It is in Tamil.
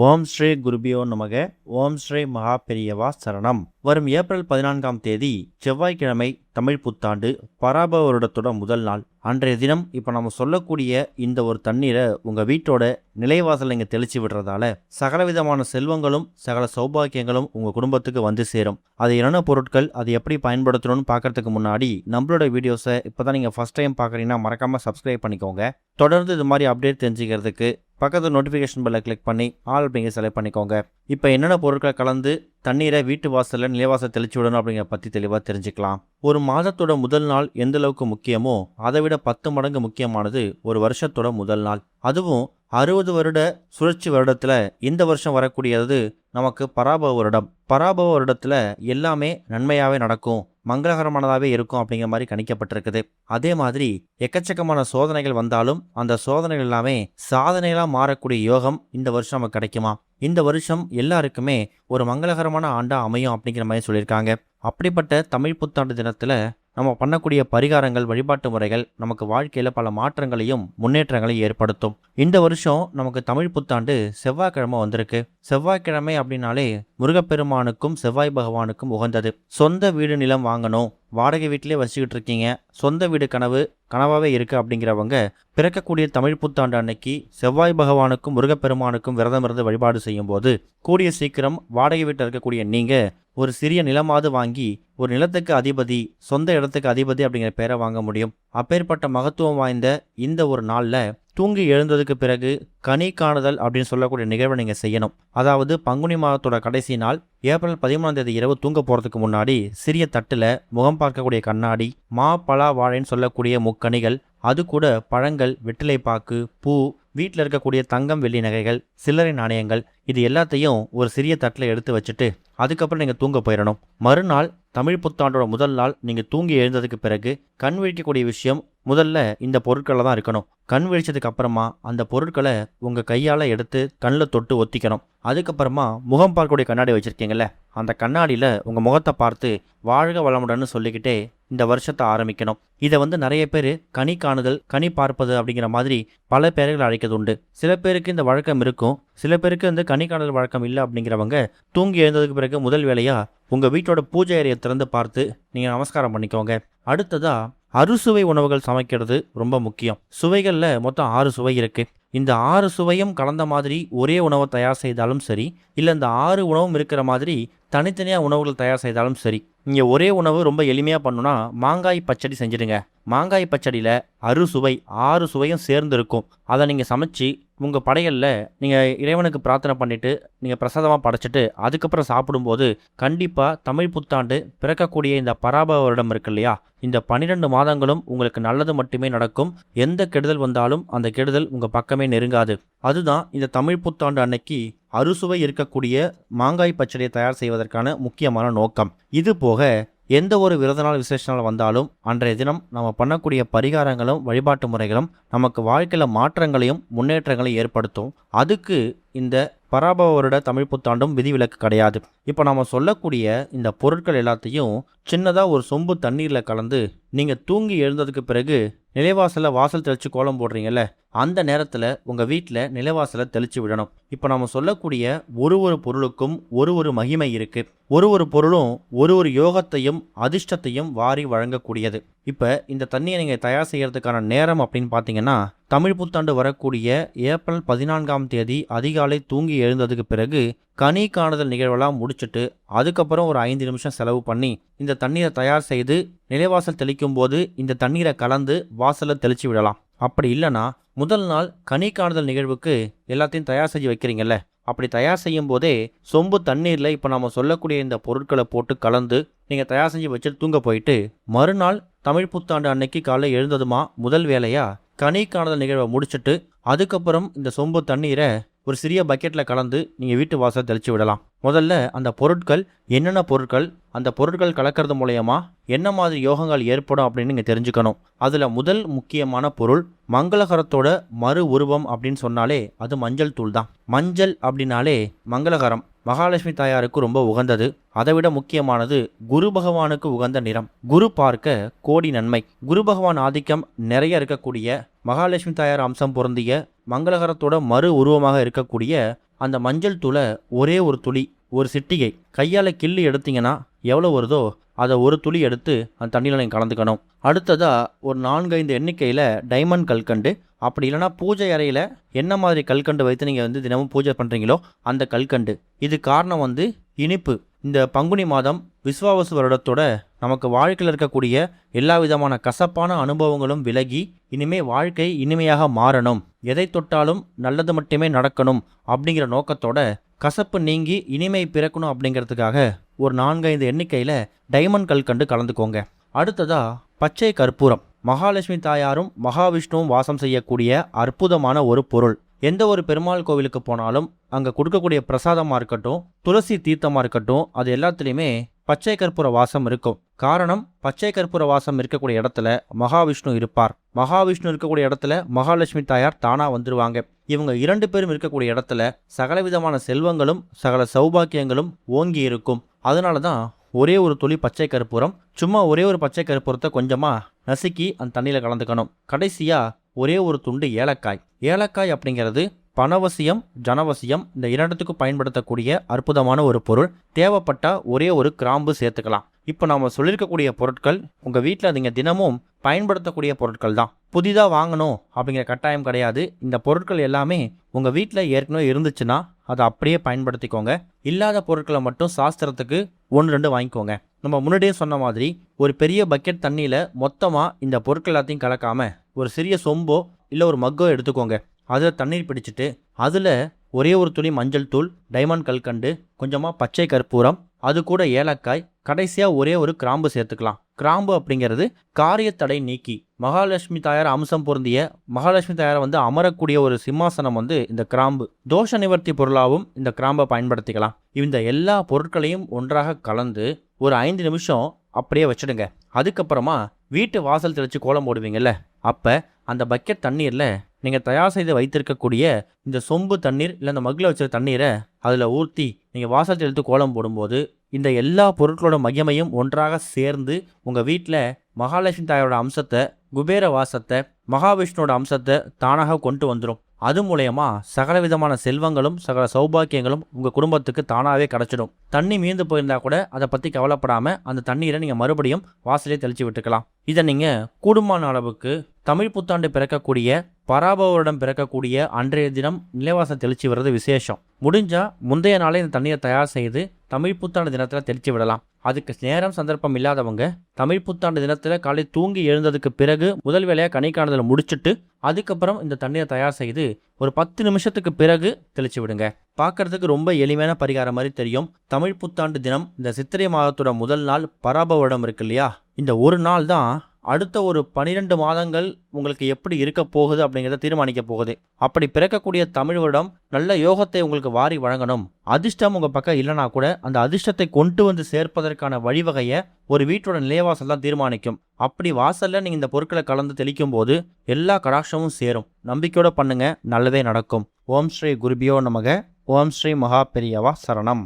ஓம் ஸ்ரீ குருபியோ நமக. ஓம் ஸ்ரீ மகா பெரியவா சரணம். வரும் ஏப்ரல் 14ஆம் தேதி செவ்வாய்க்கிழமை தமிழ் புத்தாண்டு பராபவ வருடத்தோட முதல் நாள். அன்றைய தினம் இப்போ நம்ம சொல்லக்கூடிய இந்த ஒரு தண்ணீரை உங்கள் வீட்டோட நிலைவாசல் நீங்கள் தெளிச்சு விடுறதால சகலவிதமான செல்வங்களும் சகல சௌபாக்கியங்களும் உங்கள் குடும்பத்துக்கு வந்து சேரும். அது என்னென்ன பொருட்கள், அது எப்படி பயன்படுத்தணும்னு பார்க்கறதுக்கு முன்னாடி நம்மளோட வீடியோஸை இப்போ தான் நீங்கள் ஃபஸ்ட் டைம் பார்க்குறீங்கன்னா மறக்காமல் சப்ஸ்கிரைப் பண்ணிக்கோங்க. தொடர்ந்து இது மாதிரி அப்டேட் தெரிஞ்சுக்கிறதுக்கு பக்கத்து நோட்டிஃபிகேஷன் பெல்லை கிளிக் பண்ணி ஆல் அப்படிங்கிற செலக்ட் பண்ணிக்கோங்க. இப்போ என்னென்ன பொருட்களை கலந்து தண்ணீரை வீட்டு வாசலில் நிலைவாசல் தெளிச்சு விடணும் அப்படிங்கிற பற்றி தெளிவாக தெரிஞ்சுக்கலாம். ஒரு மாதத்தோட முதல் நாள் எந்த அளவுக்கு முக்கியமோ அதை விட 10 மடங்கு முக்கியமானது ஒரு வருஷத்தோட முதல் நாள். அதுவும் 60 வருட சுழற்சி வருடத்தில் இந்த வருஷம் வரக்கூடியது நமக்கு பராபவ வருடம். பராபவ வருடத்தில் எல்லாமே நன்மையாகவே நடக்கும், மங்களகரமானதாகவே இருக்கும் அப்படிங்கிற மாதிரி கணிக்கப்பட்டிருக்குது. அதே மாதிரி எக்கச்சக்கமான சோதனைகள் வந்தாலும் அந்த சோதனைகள் எல்லாமே சாதனைகளாக மாறக்கூடிய யோகம் இந்த வருஷம் நமக்கு கிடைக்குமா? இந்த வருஷம் எல்லாருக்குமே ஒரு மங்களகரமான ஆண்டாக அமையும் அப்படிங்கிற மாதிரி சொல்லியிருக்காங்க. அப்படிப்பட்ட தமிழ் புத்தாண்டு தினத்தில் நம்ம பண்ணக்கூடிய பரிகாரங்கள், வழிபாட்டு முறைகள் நமக்கு வாழ்க்கையில் பல மாற்றங்களையும் முன்னேற்றங்களையும் ஏற்படுத்தும். இந்த வருஷம் நமக்கு தமிழ் புத்தாண்டு செவ்வாய்க்கிழமை வந்திருக்கு. செவ்வாய்க்கிழமை அப்படின்னாலே முருகப்பெருமானுக்கும் செவ்வாய் பகவானுக்கும் உகந்தது. சொந்த வீடு நிலம் வாங்கணும், வாடகை வீட்டிலே வச்சுக்கிட்டு இருக்கீங்க, சொந்த வீடு கனவாகவே இருக்கு அப்படிங்கிறவங்க பிறக்கக்கூடிய தமிழ் புத்தாண்டு அன்னைக்கு செவ்வாய் பகவானுக்கும் முருகப்பெருமானுக்கும் விரதம் இருந்து வழிபாடு செய்யும் போது கூடிய சீக்கிரம் வாடகை வீட்டில் இருக்கக்கூடிய நீங்க ஒரு சிறிய நிலமாவது வாங்கி ஒரு நிலத்துக்கு அதிபதி, சொந்த இடத்துக்கு அதிபதி அப்படிங்கிற பேரை வாங்க முடியும். அப்பேற்பட்ட மகத்துவம் வாய்ந்த இந்த ஒரு நாளில் தூங்கி எழுந்ததுக்கு பிறகு கனி காணுதல் அப்படின்னு சொல்லக்கூடிய நிகழ்வை நீங்கள் செய்யணும். அதாவது பங்குனி மாதத்தோட கடைசி நாள் ஏப்ரல் 13ஆம் தேதி இரவு தூங்க போகிறதுக்கு முன்னாடி சிறிய தட்டில் முகம் பார்க்கக்கூடிய கண்ணாடி, மா பலா வாழைன்னு சொல்லக்கூடிய முக்கணிகள், அது கூட பழங்கள், வெற்றிலைப்பாக்கு, பூ, வீட்டில் இருக்கக்கூடிய தங்கம் வெள்ளி நகைகள், சில்லறை நாணயங்கள், இது எல்லாத்தையும் ஒரு சிறிய தட்டில் எடுத்து வச்சுட்டு அதுக்கப்புறம் நீங்கள் தூங்க போயிடணும். மறுநாள் தமிழ் புத்தாண்டோட முதல் நாள் நீங்கள் தூங்கி எழுந்ததுக்கு பிறகு கண் விழிக்கக்கூடிய விஷயம் முதல்ல இந்த பொருட்களில் தான் இருக்கணும். கண் விழிச்சதுக்கு அப்புறமா அந்த பொருட்களை உங்கள் கையால் எடுத்து கண்ணில் தொட்டு ஒத்திக்கணும். அதுக்கப்புறமா முகம் பார்க்கக்கூடிய கண்ணாடி வச்சுருக்கீங்கல்ல, அந்த கண்ணாடியில் உங்கள் முகத்தை பார்த்து வாழ்க வளமுடன்னு சொல்லிக்கிட்டே இந்த வருஷத்தை ஆரம்பிக்கணும். இதை நிறைய பேர் கனி காணுதல், கனி பார்ப்பது அப்படிங்கிற மாதிரி பல பேர்கள் அழைக்கிறது உண்டு. சில பேருக்கு இந்த வழக்கம் இருக்கும், சில பேருக்கு கனி காணுதல் வழக்கம் இல்லை. அப்படிங்கிறவங்க தூங்கி எழுந்ததுக்கு பிறகு முதல் வேலையாக உங்கள் வீட்டோட பூஜை அறையை திறந்து பார்த்து நீங்கள் நமஸ்காரம் பண்ணிக்கோங்க. அடுத்ததாக அறுசுவை உணவுகள் சமைக்கிறது ரொம்ப முக்கியம். சுவைகளில் மொத்தம் 6 சுவை இருக்குது. இந்த 6 சுவையும் கலந்த மாதிரி ஒரே உணவை தயார் செய்தாலும் சரி, இல்லை இந்த 6 உணவும் இருக்கிற மாதிரி தனித்தனியாக உணவுகள் தயார் செய்தாலும் சரி. இங்கே ஒரே உணவு ரொம்ப எளிமையாக பண்ணணும்னா மாங்காய் பச்சடி செஞ்சுடுங்க. மாங்காய் பச்சடியில் அறுசுவை 6 சுவையும் சேர்ந்து இருக்கும். அதை நீங்கள் சமைச்சு உங்கள் படையலில் நீங்கள் இறைவனுக்கு பிரார்த்தனை பண்ணிவிட்டு நீங்கள் பிரசாதமாக படைச்சிட்டு அதுக்கப்புறம் சாப்பிடும்போது கண்டிப்பாக தமிழ் புத்தாண்டு பிறக்கக்கூடிய இந்த பராபவ வருடம் இருக்கு இல்லையா, இந்த 12 மாதங்களும் உங்களுக்கு நல்லது மட்டுமே நடக்கும். எந்த கெடுதல் வந்தாலும் அந்த கெடுதல் உங்கள் பக்கமே நெருங்காது. அதுதான் இந்த தமிழ் புத்தாண்டு அன்னைக்கு அறுசுவை இருக்கக்கூடிய மாங்காய் பச்சடியை தயார் செய்வதற்கான முக்கியமான நோக்கம். இது போக எந்த ஒரு விரத நாள் விசேஷ நாள் வந்தாலும் அன்றைய தினம் நம்ம பண்ணக்கூடிய பரிகாரங்களும் வழிபாட்டு முறைகளும் நமக்கு வாழ்க்கையில் மாற்றங்களையும் முன்னேற்றங்களையும் ஏற்படுத்தும். அதுக்கு இந்த பராபவ வருட தமிழ் புத்தாண்டும் விதிவிலக்கு கிடையாது. இப்போ நம்ம சொல்லக்கூடிய இந்த பொருட்கள் எல்லாத்தையும் சின்னதாக ஒரு சொம்பு தண்ணீரில் கலந்து நீங்கள் தூங்கி எழுந்ததுக்கு பிறகு நிலைவாசலில் வாசல் தெளித்து கோலம் போடுறீங்கல்ல, அந்த நேரத்தில் உங்கள் வீட்டில் நிலைவாசலை தெளித்து விடணும். இப்போ நம்ம சொல்லக்கூடிய ஒரு பொருளுக்கும் ஒரு மகிமை இருக்குது. ஒரு பொருளும் ஒரு யோகத்தையும் அதிர்ஷ்டத்தையும் வாரி வழங்கக்கூடியது. இப்போ இந்த தண்ணியை நீங்கள் தயார் செய்கிறதுக்கான நேரம் அப்படின்னு பார்த்தீங்கன்னா தமிழ் புத்தாண்டு வரக்கூடிய ஏப்ரல் 14ஆம் தேதி அதிகாலை தூங்கி எழுந்ததுக்கு பிறகு கனி காணுதல் நிகழ்வெல்லாம் முடிச்சுட்டு அதுக்கப்புறம் ஒரு 5 நிமிஷம் செலவு பண்ணி இந்த தண்ணீரை தயார் செய்து நிலைவாசல் தெளிக்கும் போது இந்த தண்ணீரை கலந்து வாசலில் தெளித்து விடலாம். அப்படி இல்லைன்னா முதல் நாள் கனி காணுதல் நிகழ்வுக்கு எல்லாத்தையும் தயார் செஞ்சு வைக்கிறீங்கல்ல, அப்படி தயார் செய்யும் போதே சொம்பு தண்ணீரில் இப்போ நம்ம சொல்லக்கூடிய இந்த பொருட்களை போட்டு கலந்து நீங்கள் தயார் செஞ்சு வச்சுட்டு தூங்க போயிட்டு மறுநாள் தமிழ் புத்தாண்டு அன்னைக்கு காலையில் எழுந்ததுமா முதல் வேலையாக கனி காணுதல் நிகழ்வை முடிச்சுட்டு அதுக்கப்புறம் இந்த சொம்பு தண்ணீரை ஒரு சிறிய பக்கெட்டில் கலந்து நீங்கள் வீட்டு வாசல் தெளித்து விடலாம். முதல்ல அந்த பொருட்கள் என்னென்ன பொருட்கள், அந்த பொருட்கள் கலக்கிறது மூலயமா என்ன மாதிரி யோகங்கள் ஏற்படும் அப்படின்னு நீங்கள் தெரிஞ்சுக்கணும். அதில் முதல் முக்கியமான பொருள் மங்களகரத்தோட மறு உருவம் அப்படின்னு சொன்னாலே அது மஞ்சள் தூள் தான். மஞ்சள் அப்படின்னாலே மங்களகரம், மகாலட்சுமி தாயாருக்கு ரொம்ப உகந்தது. அதை விட முக்கியமானது குரு பகவானுக்கு உகந்த நிறம். குரு பார்க்க கோடி நன்மை. குரு பகவான் ஆதிக்கம் நிறைய இருக்கக்கூடிய மகாலட்சுமி தாயார் அம்சம் பொருந்திய மங்களகரத்தோட மறு உருவமாக இருக்கக்கூடிய அந்த மஞ்சள் தூளை ஒரே ஒரு துளி, ஒரு சிட்டிகை கையால் கிள்ளி எடுத்தீங்கன்னா எவ்வளோ வருதோ அதை ஒரு துளி எடுத்து அந்த தண்ணியில் நீங்கள் கலந்துக்கணும். அடுத்ததாக ஒரு 4-5 எண்ணிக்கையில் டைமண்ட் கல்கண்டு, அப்படி இல்லைனா பூஜை அறையில் என்ன மாதிரி கல்கண்டு வைத்து நீங்கள் தினமும் பூஜை பண்ணுறீங்களோ அந்த கல்கண்டு. இது காரணம் இனிப்பு. இந்த பங்குனி மாதம் விஸ்வாவசு வருடத்தோட நமக்கு வாழ்க்கையில் இருக்கக்கூடிய எல்லா விதமான கசப்பான அனுபவங்களும் விலகி இனிமே வாழ்க்கை இனிமையாக மாறணும், எதை தொட்டாலும் நல்லது மட்டுமே நடக்கணும் அப்படிங்கிற நோக்கத்தோட கசப்பு நீங்கி இனிமை பிறக்கணும் அப்படிங்கிறதுக்காக ஒரு 4-5 எண்ணிக்கையில் டைமண்ட் கல்கண்டு கலந்துக்கோங்க. அடுத்ததா பச்சை கற்பூரம். மகாலட்சுமி தாயாரும் மகாவிஷ்ணுவும் வாசம் செய்யக்கூடிய அற்புதமான ஒரு பொருள். எந்த ஒரு பெருமாள் கோவிலுக்கு போனாலும் அங்கே கொடுக்கக்கூடிய பிரசாதமாக இருக்கட்டும், துளசி தீர்த்தமாக இருக்கட்டும், அது எல்லாத்துலேயுமே பச்சை கற்பூர வாசம் இருக்கும். காரணம், பச்சை கற்பூர வாசம் இருக்கக்கூடிய இடத்துல மகாவிஷ்ணு இருப்பார். மகாவிஷ்ணு இருக்கக்கூடிய இடத்துல மகாலட்சுமி தாயார் தானாக வந்துடுவாங்க. இவங்க 2 பேரும் இருக்கக்கூடிய இடத்துல சகலவிதமான செல்வங்களும் சகல சௌபாக்கியங்களும் ஓங்கி இருக்கும். அதனால தான் ஒரே ஒரு துளி பச்சை கற்பூரம், சும்மா ஒரே ஒரு பச்சை கற்பூரத்தை கொஞ்சமாக நசுக்கி அந்த தண்ணியில் கலந்துக்கணும். கடைசியாக ஒரே ஒரு துண்டு ஏலக்காய். ஏலக்காய் அப்படிங்கிறது பணவசியம், ஜனவசியம் இந்த 2த்துக்கும் பயன்படுத்தக்கூடிய அற்புதமான ஒரு பொருள். தேவைப்பட்டால் ஒரே ஒரு கிராம்பு சேர்த்துக்கலாம். இப்போ நாம் சொல்லியிருக்கக்கூடிய பொருட்கள் உங்கள் வீட்டில் நீங்கள் தினமும் பயன்படுத்தக்கூடிய பொருட்கள் தான். புதிதாக வாங்கணும் அப்படிங்கிற கட்டாயம் கிடையாது. இந்த பொருட்கள் எல்லாமே உங்கள் வீட்டில் ஏற்கனவே இருந்துச்சுன்னா அதை அப்படியே பயன்படுத்திக்கோங்க. இல்லாத பொருட்களை மட்டும் சாஸ்திரத்துக்கு 1-2 வாங்கிக்கோங்க. நம்ம முன்னாடியே சொன்ன மாதிரி ஒரு பெரிய பக்கெட் தண்ணியில் மொத்தமாக இந்த பொருட்கள் எல்லாத்தையும் கலக்காமல் ஒரு சிறிய சொம்போ இல்லை ஒரு மக்கோ எடுத்துக்கோங்க. அதில் தண்ணீர் பிடிச்சிட்டு அதில் ஒரே ஒரு துளி மஞ்சள் தூள், டைமண்ட் கல்கண்டு, கொஞ்சமாக பச்சை கற்பூரம், அது கூட ஏலக்காய், கடைசியாக ஒரே ஒரு கிராம்பு சேர்த்துக்கலாம். கிராம்பு அப்படிங்கிறது காரியத்தடை நீக்கி மகாலட்சுமி தாயார் அம்சம் பொருந்திய மகாலட்சுமி தாயாரை அமரக்கூடிய ஒரு சிம்மாசனம் இந்த கிராம்பு. தோஷ நிவர்த்தி பொருளாகவும் இந்த கிராம்பை பயன்படுத்திக்கலாம். இந்த எல்லா பொருட்களையும் ஒன்றாக கலந்து ஒரு 5 நிமிஷம் அப்படியே வச்சிடுங்க. அதுக்கப்புறமா வீட்டு வாசல் தெளித்து கோலம் போடுவீங்கல்ல, அப்போ அந்த பக்கெட் தண்ணீரில் நீங்கள் தயார் செய்து வைத்திருக்கக்கூடிய இந்த சொம்பு தண்ணீர் இல்லை அந்த மகிழ வச்சிருக்க தண்ணீரை அதில் ஊற்றி நீங்கள் வாசல் தெளித்து கோலம் போடும்போது இந்த எல்லா பொருட்களோட மகிமையும் ஒன்றாக சேர்ந்து உங்கள் வீட்டில் மகாலட்சுமி தாயோட அம்சத்தை, குபேர வாசத்தை, மகாவிஷ்ணுவோட அம்சத்தை தானாக கொண்டு வந்துடும். அது மூலயமா சகல விதமான செல்வங்களும் சகல சௌபாக்கியங்களும் உங்கள் குடும்பத்துக்கு தானாகவே கிடச்சிடும். தண்ணி மீந்து போயிருந்தா கூட அதை பற்றி கவலைப்படாமல் அந்த தண்ணீரை நீங்கள் மறுபடியும் வாசலே தெளித்து விட்டுக்கலாம். இதை நீங்கள் கூடுமான அளவுக்கு தமிழ் புத்தாண்டு பிறக்கக்கூடிய பராபவரிடம் பிறக்கக்கூடிய அன்றைய தினம் நிலைவாசம் தெளிச்சு வர்றது விசேஷம். முடிஞ்சால் முந்தைய நாளே இந்த தண்ணீரை தயார் செய்து தமிழ் புத்தாண்டு தினத்தில் தெளித்து விடலாம். அதுக்கு நேரம் சந்தர்ப்பம் இல்லாதவங்க தமிழ் புத்தாண்டு தினத்தில் காலை தூங்கி எழுந்ததுக்கு பிறகு முதல் வேலையாக கனி காணுதலை முடிச்சுட்டு அதுக்கப்புறம் இந்த தண்ணீரை தயார் செய்து ஒரு 10 நிமிஷத்துக்கு பிறகு தெளிச்சு விடுங்க. பார்க்கறதுக்கு ரொம்ப எளிமையான பரிகாரம் மாதிரி தெரியும். தமிழ் புத்தாண்டு தினம் இந்த சித்திரை மாதத்தோட முதல் நாள் பராபவரிடம் இருக்கு இல்லையா, இந்த ஒரு நாள் தான் அடுத்த ஒரு 12 மாதங்கள் உங்களுக்கு எப்படி இருக்க போகுது அப்படிங்கிறத தீர்மானிக்க போகுது. அப்படி பிறக்கக்கூடிய தமிழ் வருடம் நல்ல யோகத்தை உங்களுக்கு வாரி வழங்கணும். அதிர்ஷ்டம் உங்கள் பக்கம் இல்லைனா கூட அந்த அதிர்ஷ்டத்தை கொண்டு வந்து சேர்ப்பதற்கான வழிவகையை ஒரு வீட்டோட நிலைவாசல் தான் தீர்மானிக்கும். அப்படி வாசலில் நீங்கள் இந்த பொருட்களை கலந்து தெளிக்கும் போது எல்லா கடாட்சமும் சேரும். நம்பிக்கையோட பண்ணுங்க, நல்லதே நடக்கும். ஓம் ஸ்ரீ குருபியோ நமக. ஓம் ஸ்ரீ மகா பெரியவா சரணம்.